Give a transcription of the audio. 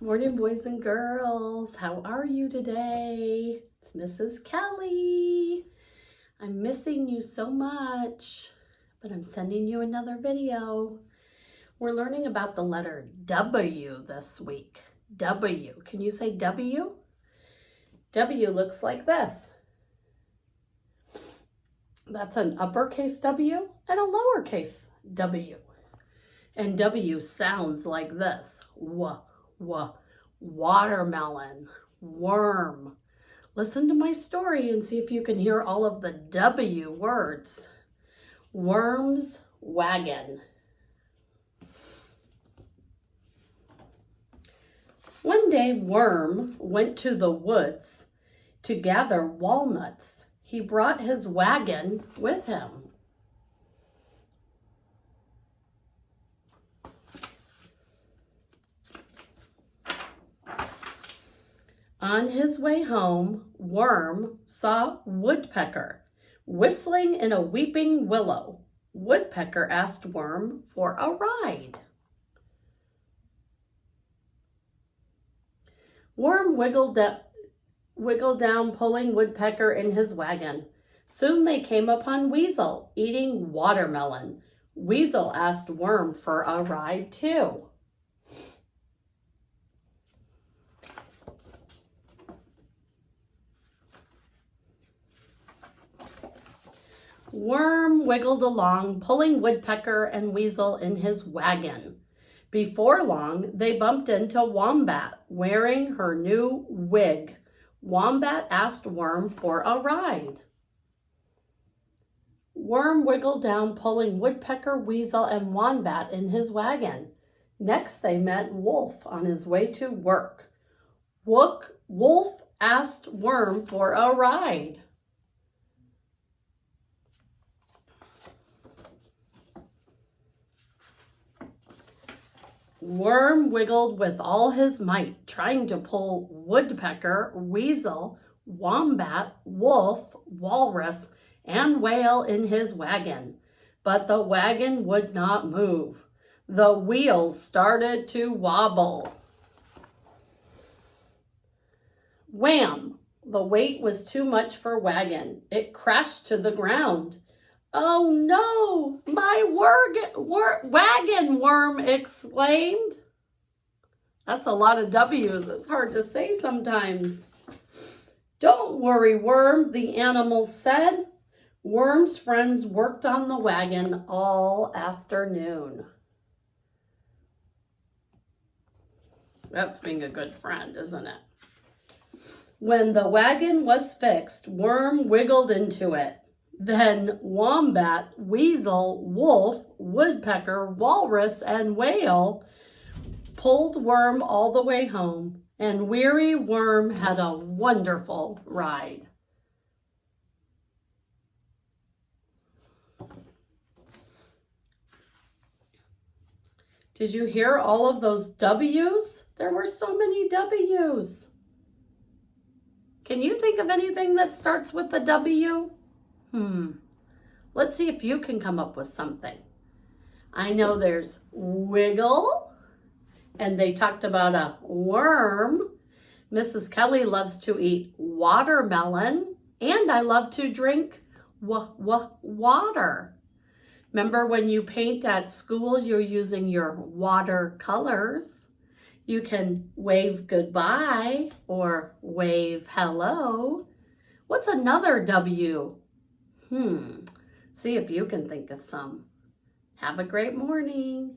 Morning, boys and girls. How are you today? It's Mrs. Kelly. I'm missing you so much, but I'm sending you another video. We're learning about the letter W this week. W. Can you say W? W looks like this. That's an uppercase W and a lowercase W. And W sounds like this. Watermelon, worm. Listen to my story and see if you can hear all of the W words. Worm's wagon. One day, Worm went to the woods to gather walnuts. He brought his wagon with him. On his way home, Worm saw Woodpecker whistling in a weeping willow. Woodpecker asked Worm for a ride. Worm wiggled down, pulling Woodpecker in his wagon. Soon they came upon Weasel eating watermelon. Weasel asked Worm for a ride too. Worm wiggled along, pulling Woodpecker and Weasel in his wagon. Before long, they bumped into Wombat, wearing her new wig. Wombat asked Worm for a ride. Worm wiggled down, pulling Woodpecker, Weasel, and Wombat in his wagon. Next, they met Wolf on his way to work. Wolf asked Worm for a ride. Worm wiggled with all his might, trying to pull Woodpecker, Weasel, Wombat, Wolf, Walrus, and Whale in his wagon. But the wagon would not move. The wheels started to wobble. Wham! The weight was too much for wagon. It crashed to the ground. "Oh no, my wagon," Worm exclaimed. That's a lot of W's. It's hard to say sometimes. "Don't worry, Worm," the animal said. Worm's friends worked on the wagon all afternoon. That's being a good friend, isn't it? When the wagon was fixed, Worm wiggled into it. Then Wombat, Weasel, Wolf, Woodpecker, Walrus, and Whale pulled Worm all the way home, and weary Worm had a wonderful ride. Did you hear all of those W's? There were so many W's. Can you think of anything that starts with the W? Let's see if you can come up with something. I know there's wiggle, and they talked about a worm. Mrs. Kelly loves to eat watermelon, and I love to drink water. Remember when you paint at school, you're using your watercolors. You can wave goodbye or wave hello. What's another W? See if you can think of some. Have a great morning.